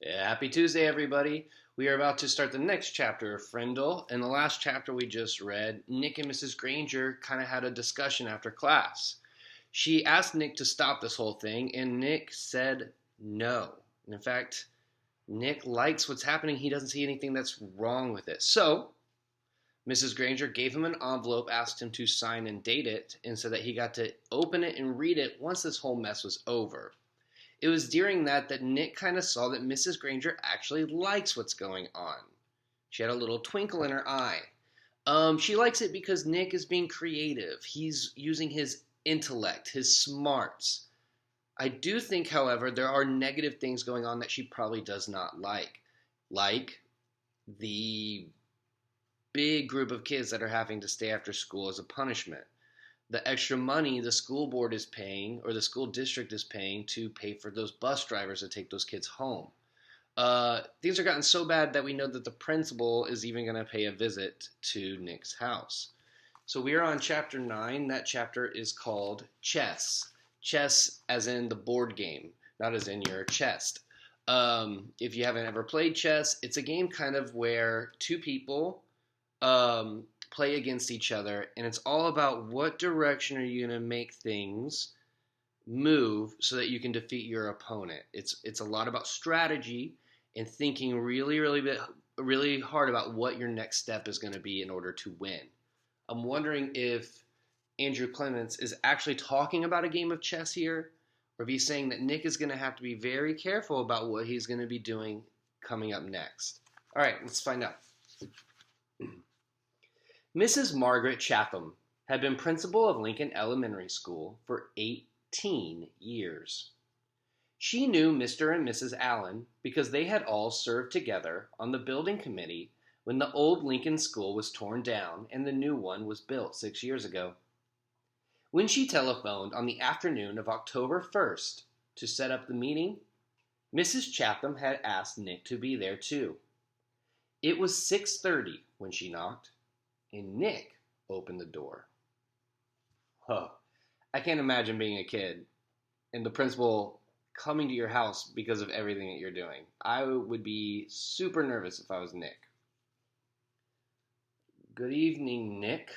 Happy Tuesday, everybody. We are about to start the next chapter of Frindle. In the last chapter we just read, Nick and Mrs. Granger kind of had a discussion after class. She asked Nick to stop this whole thing, and Nick said no. In fact, Nick likes what's happening. He doesn't see anything that's wrong with it. So, Mrs. Granger gave him an envelope, asked him to sign and date it, and said that he got to open it and read it once this whole mess was over. It was during that Nick kind of saw that Mrs. Granger actually likes what's going on. She had a little twinkle in her eye. She likes it because Nick is being creative. He's using his intellect, his smarts. I do think, however, there are negative things going on that she probably does not like. Like the big group of kids that are having to stay after school as a punishment. The extra money the school board is paying or the school district is paying to pay for those bus drivers to take those kids home. Things are gotten so bad that we know that the principal is even going to pay a visit to Nick's house. So we are on chapter 9. That chapter is called Chess. Chess as in the board game, not as in your chest. If you haven't ever played chess, it's a game kind of where two people play against each other, and it's all about what direction are you going to make things move so that you can defeat your opponent. It's a lot about strategy and thinking really hard about what your next step is going to be in order to win. I'm wondering if Andrew Clements is actually talking about a game of chess here, or if he's saying that Nick is going to have to be very careful about what he's going to be doing coming up next. All right, let's find out. Mrs. Margaret Chatham had been principal of Lincoln Elementary School for 18 years. She knew Mr. and Mrs. Allen because they had all served together on the building committee when the old Lincoln School was torn down and the new one was built 6 years ago. When she telephoned on the afternoon of October 1st to set up the meeting, Mrs. Chatham had asked Nick to be there too. It was 6:30 when she knocked, and Nick opened the door. I can't imagine being a kid and the principal coming to your house because of everything that you're doing. I would be super nervous if I was Nick. "Good evening, Nick,"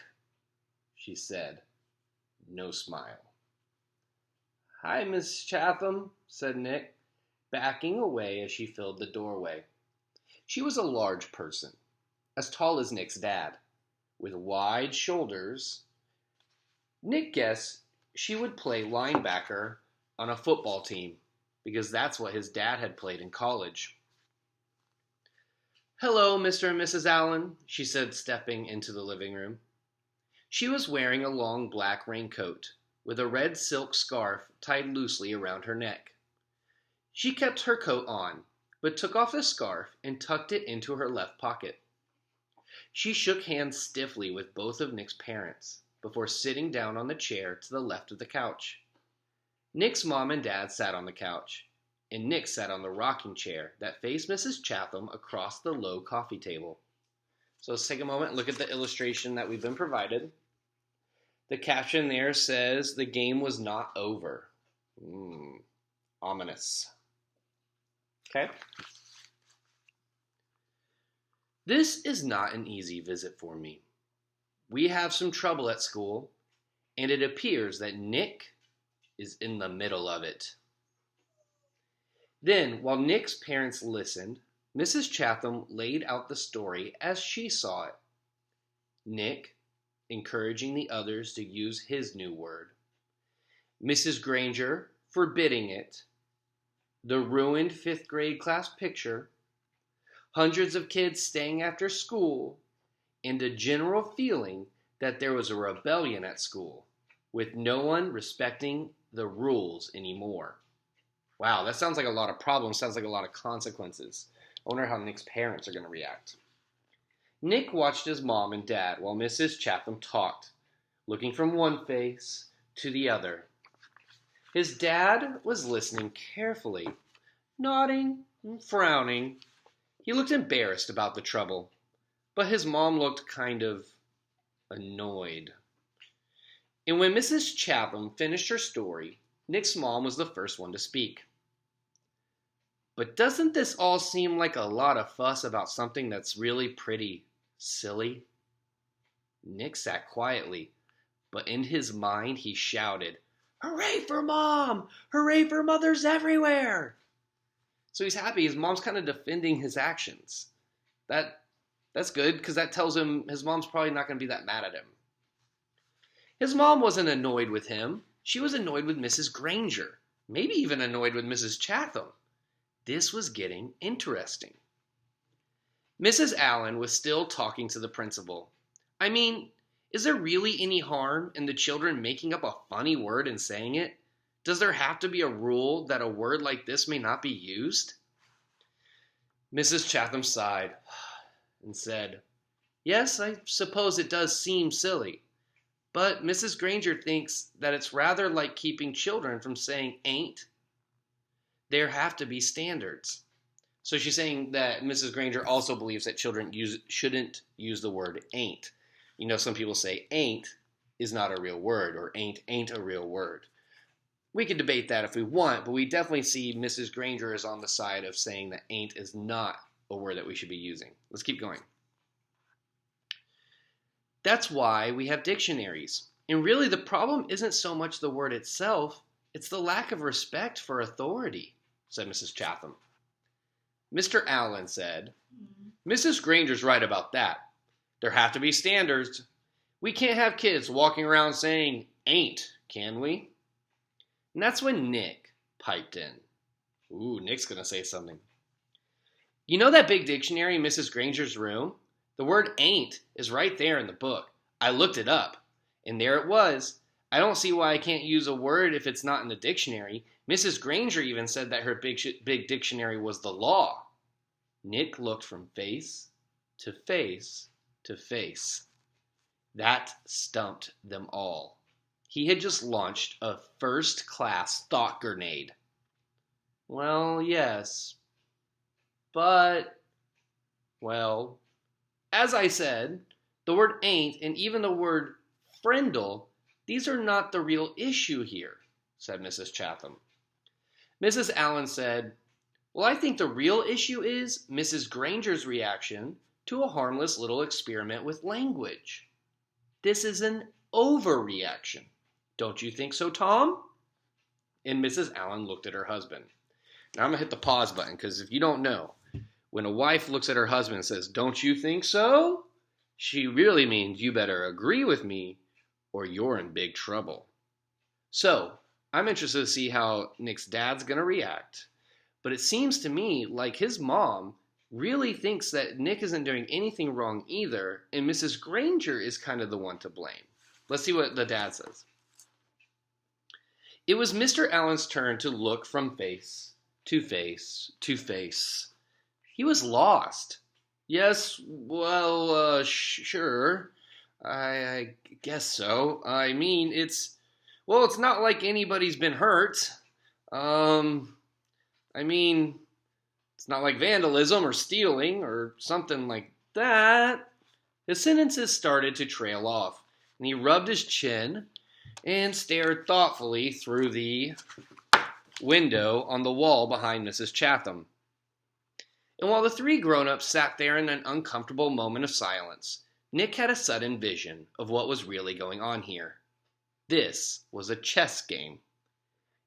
she said. No smile. "Hi, Miss Chatham," said Nick, backing away as she filled the doorway. She was a large person, as tall as Nick's dad, with wide shoulders. Nick guessed she would play linebacker on a football team because that's what his dad had played in college. "Hello, Mr. and Mrs. Allen," she said, stepping into the living room. She was wearing a long black raincoat with a red silk scarf tied loosely around her neck. She kept her coat on, but took off the scarf and tucked it into her left pocket. She shook hands stiffly with both of Nick's parents before sitting down on the chair to the left of the couch. Nick's mom and dad sat on the couch, and Nick sat on the rocking chair that faced Mrs. Chatham across the low coffee table. So let's take a moment and look at the illustration that we've been provided. The caption there says, "The game was not over." Ominous. Okay. "This is not an easy visit for me. We have some trouble at school, and it appears that Nick is in the middle of it." Then, while Nick's parents listened, Mrs. Chatham laid out the story as she saw it. Nick encouraging the others to use his new word. Mrs. Granger forbidding it. The ruined 5th grade class picture. Hundreds of kids staying after school, and a general feeling that there was a rebellion at school, with no one respecting the rules anymore. Wow, that sounds like a lot of problems, sounds like a lot of consequences. I wonder how Nick's parents are going to react. Nick watched his mom and dad while Mrs. Chatham talked, looking from one face to the other. His dad was listening carefully, nodding and frowning. He looked embarrassed about the trouble, but his mom looked kind of annoyed. And when Mrs. Chatham finished her story, Nick's mom was the first one to speak. But doesn't this all seem like a lot of fuss about something that's really pretty silly? Nick sat quietly, but in his mind he shouted, "Hooray for Mom! Hooray for mothers everywhere!" So he's happy. His mom's kind of defending his actions. That's good, because that tells him his mom's probably not going to be that mad at him. His mom wasn't annoyed with him. She was annoyed with Mrs. Granger, maybe even annoyed with Mrs. Chatham. This was getting interesting. Mrs. Allen was still talking to the principal. I mean, is there really any harm in the children making up a funny word and saying it? Does there have to be a rule that a word like this may not be used? Mrs. Chatham sighed and said, "Yes, I suppose it does seem silly. But Mrs. Granger thinks that it's rather like keeping children from saying ain't. There have to be standards." So she's saying that Mrs. Granger also believes that children shouldn't use the word ain't. You know, some people say ain't is not a real word, or ain't a real word. We could debate that if we want, but we definitely see Mrs. Granger is on the side of saying that ain't is not a word that we should be using. Let's keep going. That's why we have dictionaries. And really the problem isn't so much the word itself, it's the lack of respect for authority, said Mrs. Chatham. Mr. Allen said, "Mrs. Granger's right about that. There have to be standards. We can't have kids walking around saying ain't, can we?" And that's when Nick piped in. Ooh, Nick's going to say something. "You know that big dictionary in Mrs. Granger's room? The word ain't is right there in the book. I looked it up, and there it was. I don't see why I can't use a word if it's not in the dictionary. Mrs. Granger even said that her big dictionary was the law." Nick looked from face to face to face. That stumped them all. He had just launched a first-class thought grenade. Well, yes, but, well, as I said, the word ain't and even the word friendle, these are not the real issue here, said Mrs. Chatham. Mrs. Allen said, "Well, I think the real issue is Mrs. Granger's reaction to a harmless little experiment with language. This is an overreaction. Don't you think so, Tom?" And Mrs. Allen looked at her husband. Now I'm going to hit the pause button, because if you don't know, when a wife looks at her husband and says, "Don't you think so?" she really means you better agree with me or you're in big trouble. So, I'm interested to see how Nick's dad's going to react. But it seems to me like his mom really thinks that Nick isn't doing anything wrong either, and Mrs. Granger is kind of the one to blame. Let's see what the dad says. It was Mr. Allen's turn to look from face to face to face. He was lost. "Yes, well, sure. I guess so. I mean, it's not like anybody's been hurt. I mean, it's not like vandalism or stealing or something like that." His sentences started to trail off, and he rubbed his chin and stared thoughtfully through the window on the wall behind Mrs. Chatham. And while the three grown-ups sat there in an uncomfortable moment of silence, Nick had a sudden vision of what was really going on here. This was a chess game.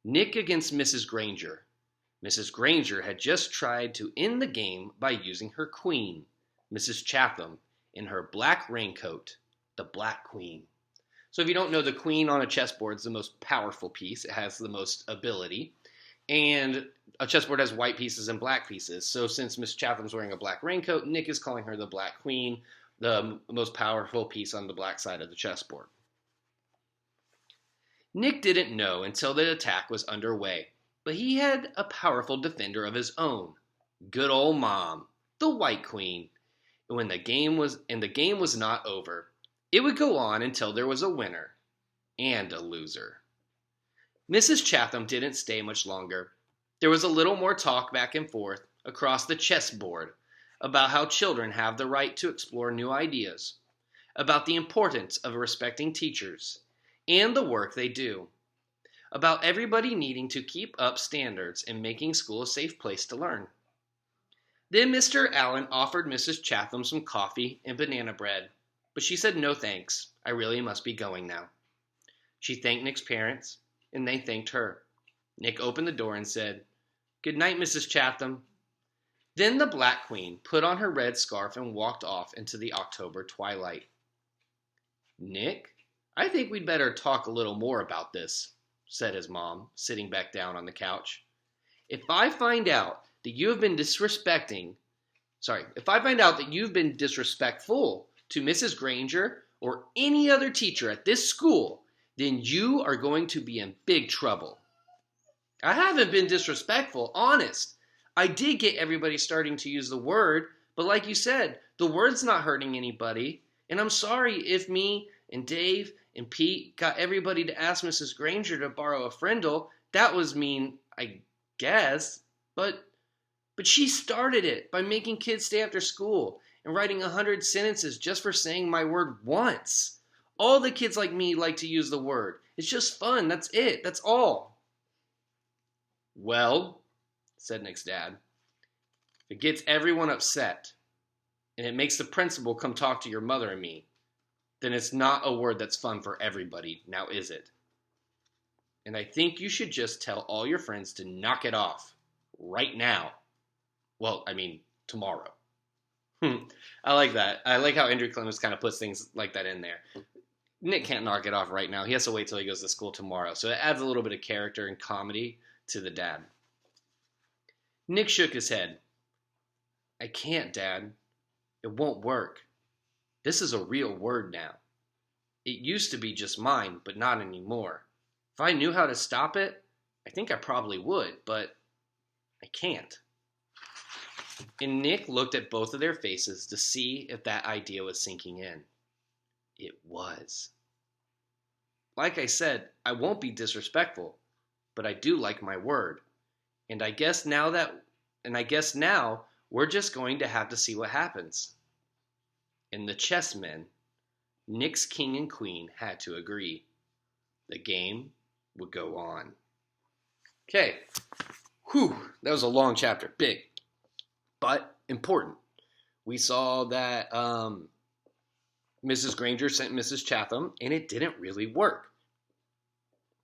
Nick against Mrs. Granger. Mrs. Granger had just tried to end the game by using her queen, Mrs. Chatham, in her black raincoat, the Black Queen. So if you don't know, the queen on a chessboard is the most powerful piece. It has the most ability. And a chessboard has white pieces and black pieces. So since Miss Chatham's wearing a black raincoat, Nick is calling her the Black Queen, the most powerful piece on the black side of the chessboard. Nick didn't know until the attack was underway, but he had a powerful defender of his own. Good old Mom, the White Queen. And the game was not over. It would go on until there was a winner and a loser. Mrs. Chatham didn't stay much longer. There was a little more talk back and forth across the chessboard about how children have the right to explore new ideas, about the importance of respecting teachers, and the work they do. about everybody needing to keep up standards and making school a safe place to learn. Then Mr. Allen offered Mrs. Chatham some coffee and banana bread, but she said no thanks. I really must be going now. She thanked Nick's parents, and they thanked her. Nick opened the door and said, "Good night, Mrs. Chatham." Then the Black Queen put on her red scarf and walked off into the October twilight. "Nick, I think we'd better talk a little more about this," said his mom, sitting back down on the couch. If I find out that you've been disrespectful to Mrs. Granger or any other teacher at this school, then you are going to be in big trouble. I haven't been disrespectful, honest. I did get everybody starting to use the word, but like you said, the word's not hurting anybody, and I'm sorry if me and Dave and Pete got everybody to ask Mrs. Granger to borrow a friendle. That was mean, I guess, but she started it by making kids stay after school and writing 100 sentences just for saying my word once. All the kids like me like to use the word. It's just fun, that's it, that's all. Well, said Nick's dad, if it gets everyone upset and it makes the principal come talk to your mother and me, then it's not a word that's fun for everybody, now is it? And I think you should just tell all your friends to knock it off right now. Well, I mean, tomorrow. I like that. I like how Andrew Clemens kind of puts things like that in there. Nick can't knock it off right now. He has to wait till he goes to school tomorrow. So it adds a little bit of character and comedy to the dad. Nick shook his head. I can't, Dad. It won't work. This is a real word now. It used to be just mine, but not anymore. If I knew how to stop it, I think I probably would, but I can't. And Nick looked at both of their faces to see if that idea was sinking in. It was. Like I said, I won't be disrespectful, but I do like my word. And I guess now we're just going to have to see what happens. And the chessmen, Nick's king and queen, had to agree. The game would go on. Okay. Whew, that was a long chapter. Big. But important. We saw that Mrs. Granger sent Mrs. Chatham, and it didn't really work.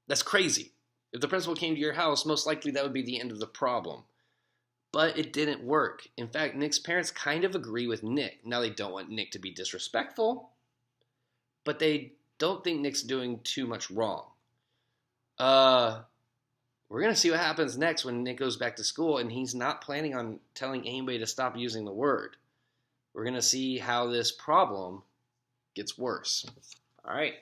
That's crazy. If the principal came to your house, most likely that would be the end of the problem. But it didn't work. In fact, Nick's parents kind of agree with Nick. Now, they don't want Nick to be disrespectful, but they don't think Nick's doing too much wrong. We're going to see what happens next when Nick goes back to school, and he's not planning on telling anybody to stop using the word. We're going to see how this problem gets worse. All right.